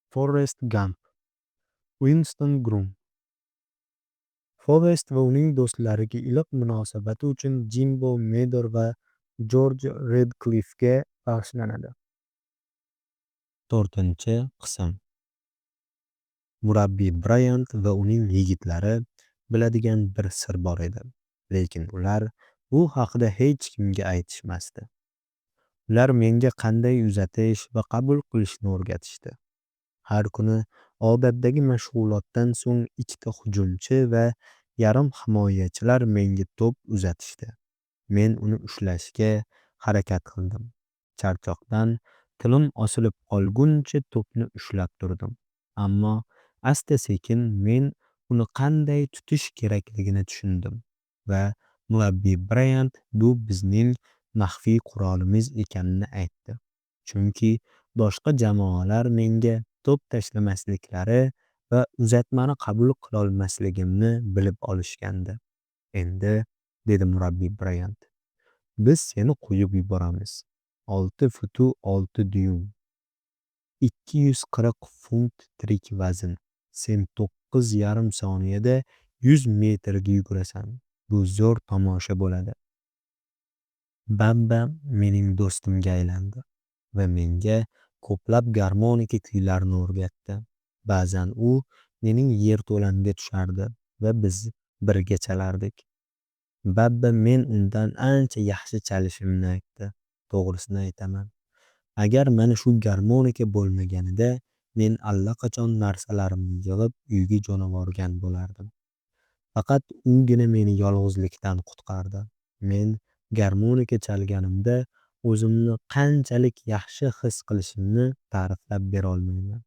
Forrest Gamp, Winston Groom. Forrest va uning do'stlariga iliq munosabati uchun Jimbo Medor va Jorj Redcliffga bag'ishlanadi. 4-qism. Murabbiy Brayant va uning yigitlari biladigan bir sir bor edi, lekin ular bu haqida hech kimga aytishmasdi. Ular menga qanday uzatish va qabul qilishni o'rgatishdi. Har kuni odatdagi mashg'ulotdan so'ng ikkita hujumchi va yarim himoyachilar menga to'p uzatishdi. Men uni ushlashga harakat qildim. Charchoqdan tilim osilib qolguncha to'pni ushlab turdim. Ammo asta-sekin men uni qanday tutish kerakligini tushundim va murabbiy Bryant bu bizning maxfiy qurolimiz ekanini aytdi. Chunki boshqa jamoalar menga to'p tashlamasliklari va uzatmani qabul qilolmasligimni bilib olishgandi. Endi, dedi murabbiy Bryant, biz seni qo'yib yuboramiz. 6 futu 6 dyum. 240 funt tirik vazn. Sen 9,5 soniyada 100 metrga yugurasan. Bu zo'r tomosha bo'ladi. Babba mening do'stimga aylandi va menga ko'plab garmonika kuylarini o'rgatdi. Ba'zan u mening yerto'lamga tushardi va biz birga chalardik. Babba men undan ancha yaxshi chalishimni aytdi. To'g'risini aytaman. Agar mana shu garmonika bo'lmaganida, men allaqachon narsalarimni yig'ib uyga jo'nab borgan bo'lardim. Faqat ugina meni yolg'izlikdan qutqardi. Men garmonika chalganimda o'zimni qanchalik yaxshi his qilishimni ta'riflab bera olmayman.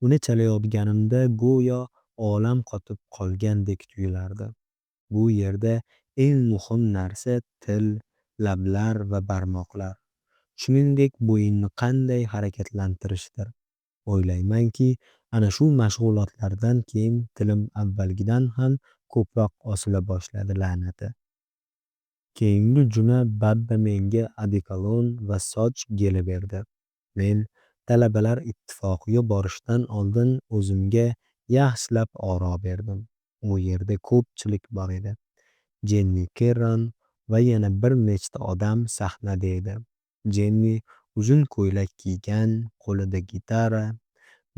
Uni chalayotganimda go'yo olam qotib qolgandek tuyulardi. Bu yerda eng muhim narsa til, lablar va barmoqlar. Shuningdek, bo'yinni qanday harakatlantirishdir. O'ylaymanki, ana shu mashg'ulotlardan keyin tilim avvalgidan ham ko'proq osila boshladi, la'nati. Keyingi juma Babba menga odikolon va soch geli berdi. Men talabalar ittifoqiga borishdan oldin o'zimga yaxshilab oro berdim. U yerda ko'pchilik bor edi. Jenni Kerran va yana bir nechta odam sahnada edi. Jenni uzun ko'ylak kiygan, qo'lida gitara,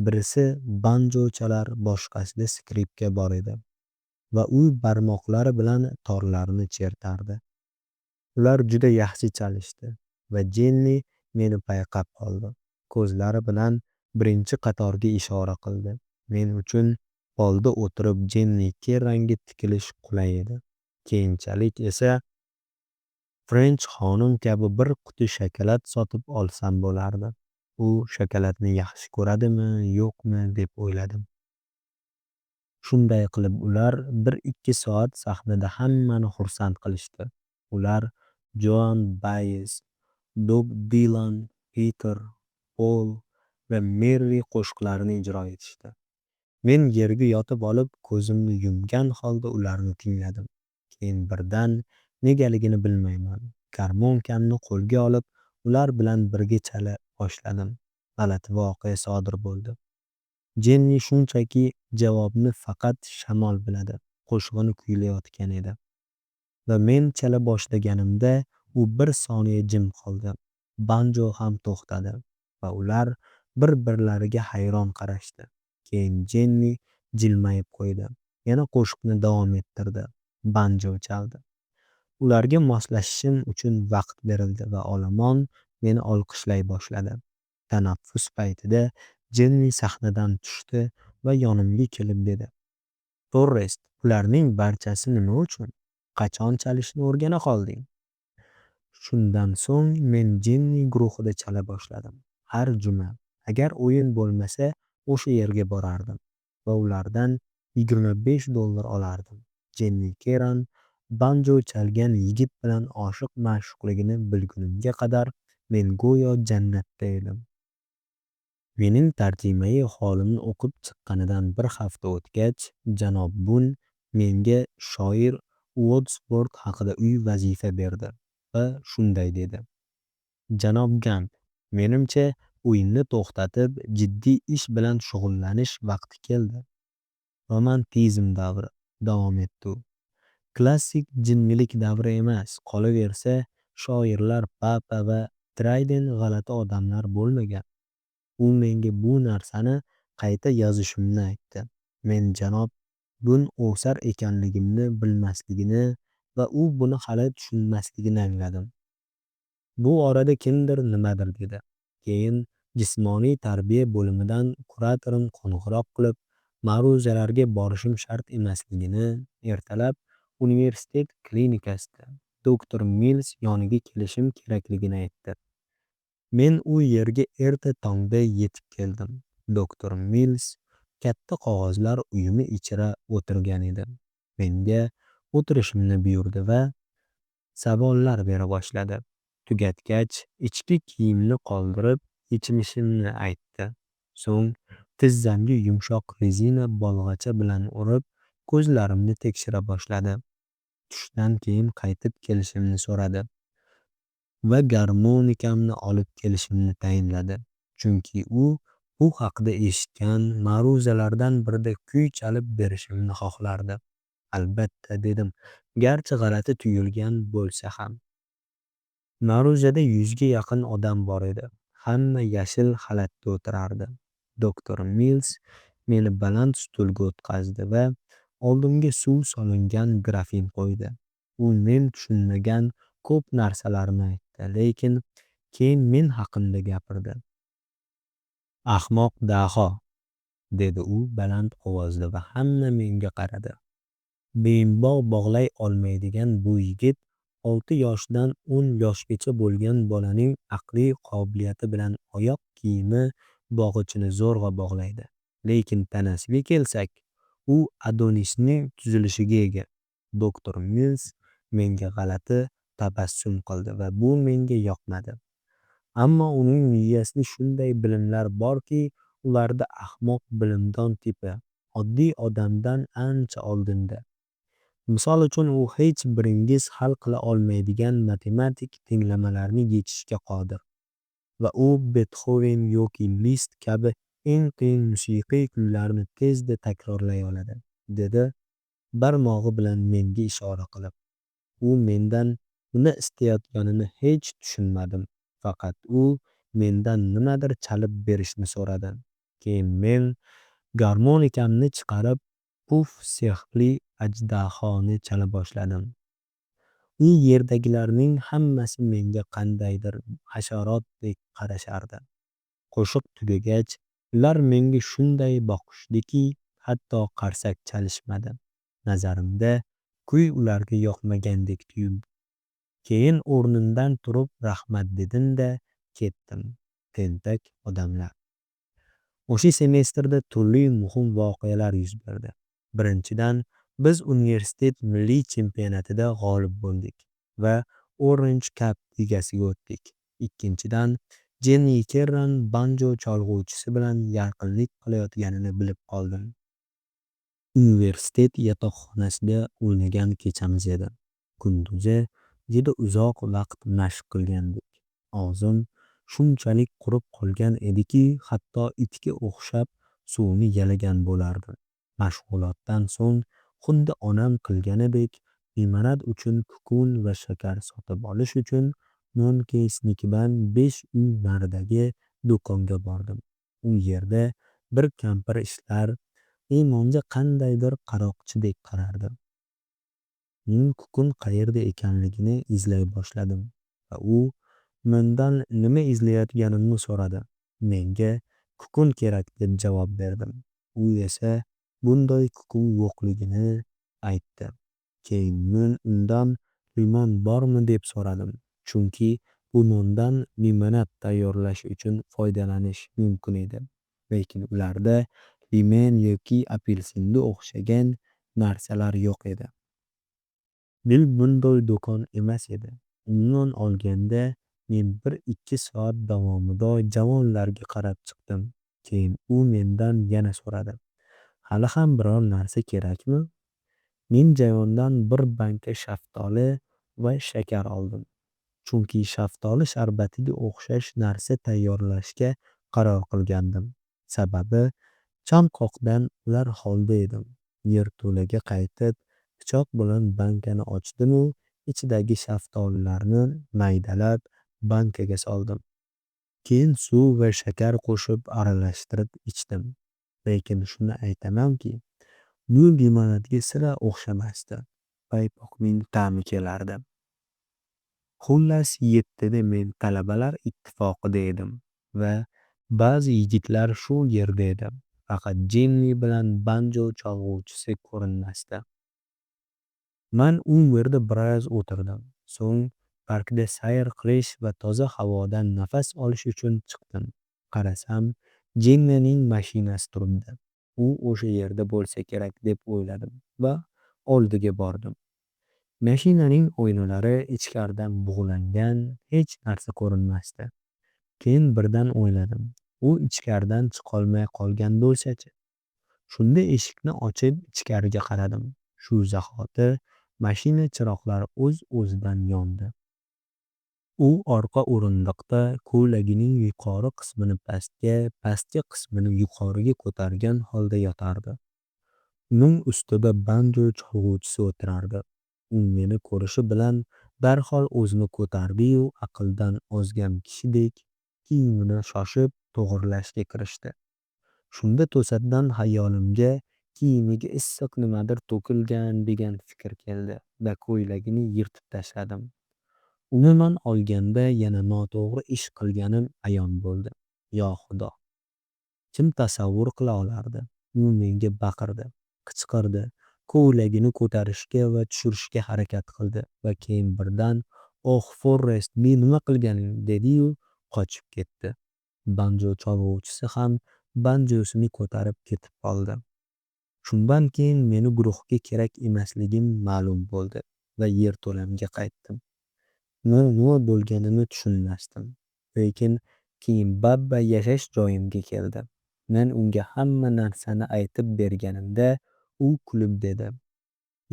birisi banjo chalar, boshqasida skripka bor edi va u barmoqlari bilan torlarni chertardi. Ular juda yaxshi chalishdi va Jenni meni payqab qoldi. Ko'zlari bilan birinchi qatorga ishora qildi. Men uchun polda o'tirib Jenni Kerranga tikilish qulay edi. Keyinchalik esa French xonim kabi bir quti shokolad sotib olsam bo'lardi. U shokoladni yaxshi ko'radimi, yo'qmi deb o'yladim. Shunday qilib ular 1-2 soat sahnada hammani xursand qilishdi. Ular Joan Baez, Bob Dylan, Peter, Paul va Mary qo'shiqlarini ijro etishdi. Men yerga yotib olib, ko'zimni yumgan holda ularni tingladim. Keyin birdan, negaligini bilmayman, garmonkamni qo'lga olib, ular bilan birga chala boshladim. G'alati voqea sodir bo'ldi. Jenni shunchaki javobni faqat shamol biladi. Qo'shig'ini kuylayotgan edi. Va men chala boshlaganimda u bir soniya jim qoldi. Banjo ham to'xtadi va ular bir-birlariga hayron qarashdi. Keyin Jenni jilmayib qo'ydi. Yana qo'shiqni davom ettirdi. Banjo chaldi. Ularga moslashishim uchun vaqt berildi va olomon meni olqishlay boshladi. Tanaffus paytida Jenni sahnadan tushdi va yonimga kelib dedi: "Forrest, ularning barchasi nima uchun? Qachon chalishni o'rgana qolding?" Shundan so'ng men Jenni guruhida chala boshladim. Har juma, agar o'yin bo'lmasa, o'sha yerga borardim va ulardan $25 olardim. Jenni Kerran banjo chalgan yigit bilan oshiq ma'shuqligini bilgunimga qadar men go'yo jannatda edim. Mening tarjimai holimni o'qib chiqqanidan bir hafta o'tgach, janob Bun menga shoir Wordsworth haqida vazifa berdi va shunday dedi: "Janob Gamp, menimcha O'yinni to'xtatib, jiddiy ish bilan shug'ullanish vaqti keldi. Romantizm davri, davom etdi u. Klassik jinnilik davri emas, qolaversa, shoirlar Papa va Dryden g'alati odamlar bo'lmagan. U menga bu narsani qayta yozishimni aytdi. Men janob Bun o'sar ekanligimni bilmasligini va u buni hali tushunmasligini angladim. Bu orada kimdir nimadir dedi. Keyin jismoniy tarbiya bo'limidan kuratorim qo'ng'iroq qilib, ma'ruzalarga borishim shart emasligini, ertalab universitet klinikasida doktor Mills yoniga kelishim kerakligini aytdi. Men u yerga erta tongda yetib keldim. Doktor Mills katta qog'ozlar uyumi ichra o'tirgan edi. Menga o'tirishimni buyurdi va savollar bera boshladi. Tugatgach, ichki kiyimni qoldirib, yechmishimni aytdi. So'ng tizzamga yumshoq rezina bolg'acha bilan urib, ko'zlarimni tekshira boshladi. Tushdan keyin qaytib kelishimni so'radi va garmonikamni olib kelishimni tayinladi. Chunki u bu haqida eshitgan ma'ruzalardan birida kuy chalib berishimni xohlardi. Albatta dedim, garchi g'alati tuyulgan bo'lsa ham. Ma'ruzada 100 ga yaqin odam bor edi. Hamma yashil xalatda o'tirardi. Doktor Mills meni baland stulga o'tqazdi va oldimga suv solingan grafin qo'ydi. U men tushunmagan ko'p narsalarni aytdi, lekin keyin men haqimda gapirdi. Ahmoq daho, dedi u baland ovozda va hamma menga qaradi. Be'imbog' bog'lay olmaydigan bu yigit 6 yoshdan 10 yoshgacha bo'lgan bolaning aqliy qobiliyati bilan oyoq kiyimi bog'ichini zo'rg'a bog'laydi. Lekin tanasiga kelsak, u Adonisning tuzilishiga ega. Doktor Mills menga g'alati tabassum qildi va bu menga yoqmadi. Ammo uning miyasida shunday bilimlar borki, ularda ahmoq bilimdon tipi, oddiy odamdan ancha oldinda. Misol uchun u hech biringiz hal qila olmaydigan matematik tenglamalarni yechishga qodir va u Beethoven yoki Liszt kabi eng qiyin musiqiy kuylarni tezda takrorlay oladi, dedi barmog'i bilan menga ishora qilib. U mendan nima istayotganini hech tushunmadim. Faqat u mendan nimadir chalib berishni so'radi. Keyin men garmonikamni chiqarib, puf sehrli ajdahoni chala boshladim. U yerdagilarning hammasi menga qandaydir hasharotdek qarashardi. Qo'shiq tugagach, ular menga shunday boqishdiki, hatto qarsak chalishmadi. Nazarimda, kuy ularga yoqmagandek tuyuldi. Keyin o'rnimdan turib rahmat dedim-da ketdim. Tentak odamlar. O'sha semestrda turli muhim voqealar yuz berdi. Birinchidan, biz universitet milliy chempionatida g'olib bo'ldik va Orange Cup ligasiga o'tdik. Ikkinchidan, Jenny Kerran banjo chalg'uvchisi bilan yaqinlik qilayotganini bilib qoldim. Universitet yotoqxonasida o'ynagan kechamiz edi. Kunduzi juda uzoq vaqt mashq qilgandik. Og'zim shunchalik qurib qolgan ediki, hatto itga o'xshab suvni yalagan bo'lardim. Mashg'ulotdan so'ng xuddi onam qilganidek limonad uchun kukun va shakar sotib olish uchun Monkeysnikidan 5 uy naridagi do'konga bordim. U yerda bir kampir ishlar, menga qandaydir qaroqchidek qarardi. Men kukun qayerda ekanligini izlay boshladim va u mendan nima izlayotganimni so'radi. Menga kukun kerak deb javob berdim. U esa bunday kukun yo'qligini aytdi. Keyin men undan limon bormi deb so'radim. Chunki bu nondan limonad tayyorlash uchun foydalanish mumkin edi. Lekin ularda limon yoki apelsinga o'xshagan narsalar yo'q edi. Dil bunday do'kon emas edi. Umuman olganda, men 1-2 soat davomida javonlarga qarab chiqdim. Keyin u mendan yana so'radi. Hali ham biror narsa kerakmi? Men javondan bir banka shaftoli va shakar oldim. Chunki shaftoli sharbatiga o'xshash narsa tayyorlashga qaror qilgandim. Sababi chanqoqdan ular holda edim. Yerto'laga qaytib, pichoq bilan bankani ochdim-u, ichidagi shaftolilarni maydalab bankaga soldim. Keyin suv va shakar qo'shib aralashtirib ichdim. Lekin shuni aytamanki, bu limonadga sira o'xshamasdi. Paypoqning ta'mi kelardi. Xullas, 7da men talabalar ittifoqida edim va ba'zi yigitlar shu yerda edi. Faqat Jenni bilan banjo chalg'uvchisi ko'rinmasdi. Man u yerda biroz o'tirdim. So'ng parkda sayr qilish va toza havodan nafas olish uchun chiqdim. Qarasam, Jennining mashinasi turibdi. U o'sha yerda bo'lsa kerak deb o'yladim va oldiga bordim. Mashinaning oynalari ichkaridan bug'langan, hech narsa ko'rinmasdi. Keyin birdan o'yladim, u ichkaridan chiqolmay qolgan bo'lsa-chi? Shunda eshikni ochib ichkariga qaradim. Shu zahoti mashina chiroqlari o'z-o'zidan yondi. U orqa o'rindiqda ko'ylagining yuqori qismini pastga, pastki qismini yuqoriga ko'targan holda yotardi. Uning ustida banjo chalg'uvchisi o'tirardi. U meni ko'rishi bilan darhol o'zini ko'tardi-yu, aqldan ozgan kishidek kiyimini shoshib to'g'rilashga kirishdi. Shunda to'satdan xayolimga kiyimiga issiq nimadir to'kilgan degan fikr keldi va ko'ylagini yirtib tashladim. Umuman olganda yana noto'g'ri ish qilganim ayon bo'ldi. Yo Xudo, kim tasavvur qila olardi? U menga baqirdi, qichqirdi, ko'ylagini ko'tarishga va tushirishga harakat qildi va keyin birdan "Oh, Forrest, men nima qilganing?" dedi-yu qochib ketdi. Banjo chalg'uvchisi ham banjosini ko'tarib ketib qoldi. Shundan keyin meni guruhga kerak emasligim ma'lum bo'ldi va yerto'lamga qaytdim. Nima bo'lganini tushunmasdim. Lekin keyin Babba yashash joyimga keldi. Men unga hamma narsani aytib berganimda, u kulib dedi: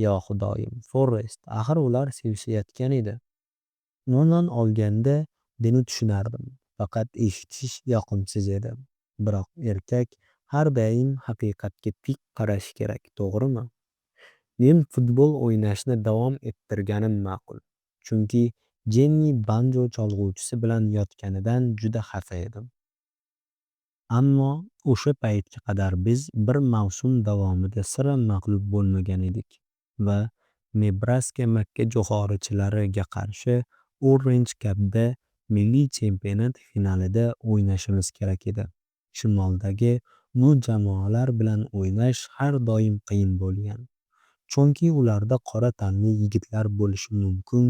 "Yo Xudoyim, Forrest, axir ular sevishayotgan edi." Umuman olganda buni tushunardim. Faqat eshitish yoqimsiz edi. Biroq erkak har doim haqiqatga tik qarashi kerak, to'g'rimi? Men futbol o'ynashni davom ettirganim ma'qul. Chunki Jenni banjo chalg'uvchisi bilan yotganidan juda xafa edim. Ammo o'sha paytga qadar biz bir mavsum davomida sira mag'lub bo'lmagan edik va Nebraska Makka jo'xorichilariga qarshi Orange Cup'da milliy chempionat finalida o'ynashimiz kerak edi. Shimoldagi bu jamoalar bilan o'ynash har doim qiyin bo'lgan. Chunki ularda qora tanli yigitlar bo'lishi mumkin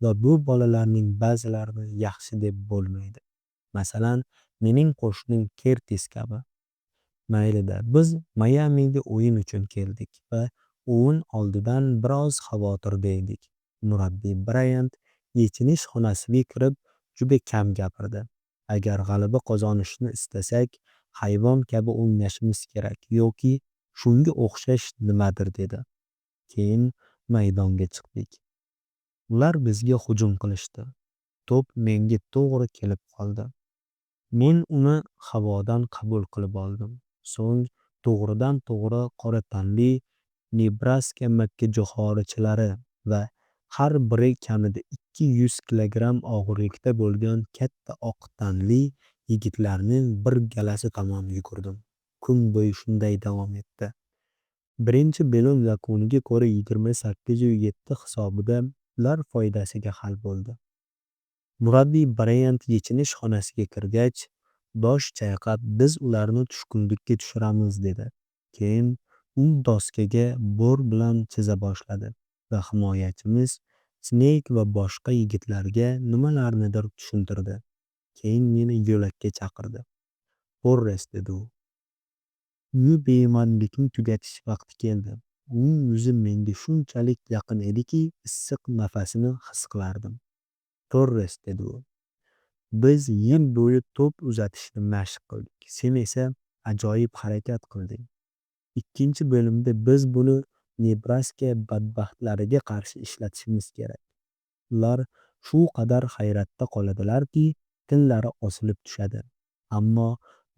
va bu bolalarning ba'zilarini yaxshi deb bo'lmaydi. Masalan, mening qo'shnim Kertis kabi. Maylida, biz Mayamiga o'yin uchun keldik va o'yin oldidan biroz xavotirda edik. Murabbiy Bryant yechinish xonasiga kirib juda kam gapirdi. Agar g'alaba qozonishni istasak, hayvon kabi o'ynashimiz kerak yoki shunga o'xshash nimadir dedi. Keyin maydonga chiqdik. Ular bizga hujum qilishdi. To'p menga to'g'ri kelib qoldi. Men uni havodan qabul qilib oldim. So'ng to'g'ridan to'g'ri qora tanli Nebraska Makka jo'xorichilari va har biri kamida 200 kilogramm og'irlikda bo'lgan katta oq tanli yigitlarning bir galasi tomon yugurdim. Kun bo'yi shunday davom etdi. Birinchi bo'lim yakuniga ko'ra 28-7 hisobida ular foydasiga hal bo'ldi. Murabbiy Bryant yechinish xonasiga kirgach, bosh chayqab, biz ularni tushkunlikka tushiramiz dedi. Keyin u doskaga bor bilan chiza boshladi va himoyachimiz Snake va boshqa yigitlarga nimalarnidir tushuntirdi. Keyin meni yo'lakka chaqirdi. "Forrest", dedi u. "Bu be'manilikni tugatish vaqti keldi." Uning yuzi menga shunchalik yaqin ediki, issiq nafasini his qilardim. "Forrest", dedi u. "Biz yil bo'yi to'p uzatishni mashq qildik. Sen esa ajoyib harakat qilding. Ikkinchi bo'limda biz buni Nebraska badbaxtlariga qarshi ishlatishimiz kerak. Ular shu qadar hayratda qoladilarki, tillari osilib tushadi. Ammo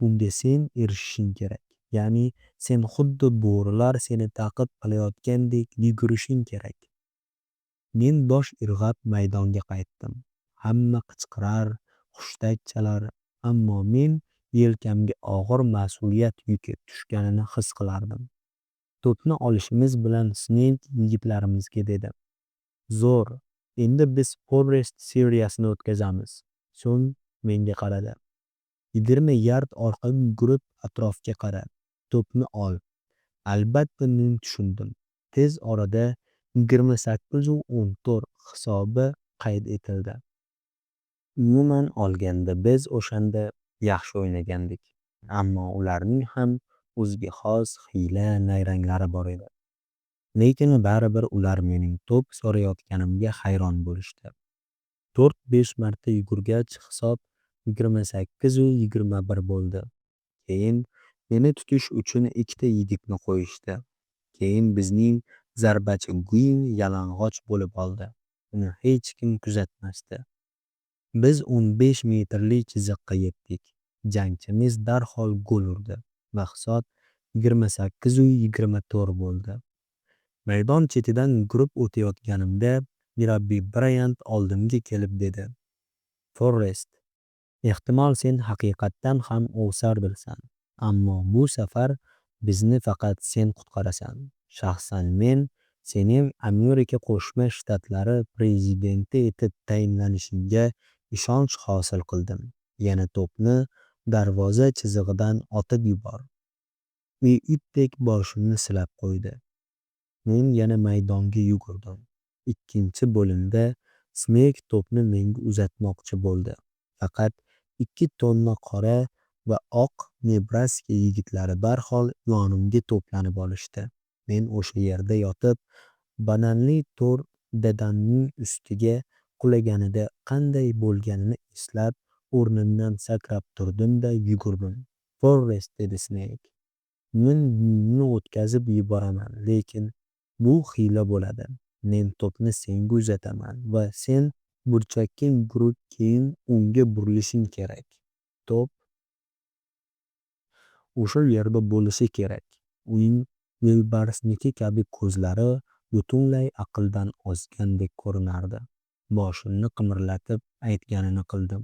bunga sen erishishing kerak. Ya'ni sen xuddi bo'rilar seni ta'qib qilayotgandek yugurishing kerak. Men bosh irg'ab maydonga qaytdim. Hamma qichqirar, hushtak chalar, ammo men yelkamga og'ir mas'uliyat yuki tushganini his qilardim. To'pni olishimiz bilan Sneyk yigitlarimizga dedi: "Zo'r, endi biz Forest seriyasini o'tkazamiz." So'ng menga qaradi. 20 yard orqaga yugurib atrofga qara. To'pni ol. Albatta men tushundim. Tez orada 28-14 hisobi qayd etildi. Umuman olganda biz o'shanda yaxshi o'ynagandik. Ammo ularning ham o'ziga xos hiyla-nayranglari bor edi. Lekin baribir ular mening to'p so'rayotganimga hayron bo'lishdi. 4-5 marta yugurgach hisob 28-21 bo'ldi. Keyin meni tutish uchun ikkita yigitni qo'yishdi. Keyin bizning zarbachi Guin yalang'och bo'lib oldi. Uni hech kim kuzatmasdi. Biz 15 metrli chiziqqa yetdik. Jangchimiz darhol gol urdi va hisob 28-24 bo'ldi. Maydon chetidan yugurib o'tayotganimda murabbiy Bryant oldimga kelib dedi: "Forrest, ehtimol sen haqiqatdan ham ovsardirsan, ammo bu safar bizni faqat sen qutqarasan. Shaxsan men sening Amerika Qo'shma Shtatlari prezidenti etib tayinlanishingga ishonch hosil qildim. Yana to'pni darvoza chizig'idan otib yubor." U itdek boshimni silab qo'ydi. Men yana maydonga yugurdim. Ikkinchi bo'limda Sneyk to'pni menga uzatmoqchi bo'ldi. Faqat 2 tonna qora va oq Nebraska yigitlari darhol yonimga to'planib olishdi. Men o'sha yerda yotib, bananli to'r dadamning ustiga qulaganida qanday bo'lganini eslab, o'rnimdan sakrab turdim-da yugurdim. "Forrest", dedi Sneyk. "Men buyingni o'tkazib yuboraman, lekin bu hiyla bo'ladi. Men to'pni senga uzataman va sen burchakka yugurib keyin unga burilishing kerak. To'p o'sha yerda bo'lishi kerak." Uning yo'lbarsniki kabi ko'zlari butunlay aqldan ozgandek ko'rinardi. Boshimni qimirlatib aytganini qildim.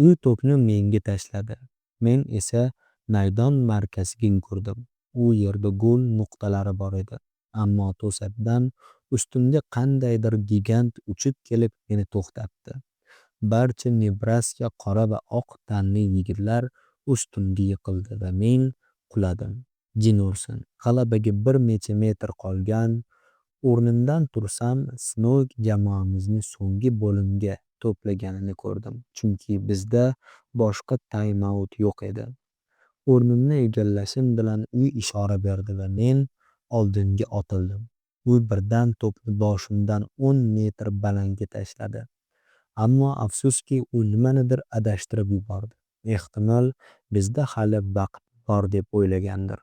U to'pni menga tashladi. Men esa maydon markaziga yugurdim. U yerda gol nuqtalari bor edi. Ammo to'satdan ustimga qandaydir gigant uchib kelib meni to'xtatdi. Barcha Nebraska qora va oq tanli yigitlar ustimga yiqildi va men quladim. Jin ursin. G'alabaga bir necha metr qolgan. O'rnimdan tursam, Sneyk jamoamizni so'nggi bo'limga to'plaganini ko'rdim. Chunki bizda boshqa taym-aut yo'q edi. O'rnimni egallashim bilan u ishora berdi va men oldinga otildim. U birdan to'pni boshimdan 10 metr balandga tashladi. Ammo afsuski u nimanidir adashtirib yubordi. Ehtimol bizda hali vaqt bor deb o'ylagandir.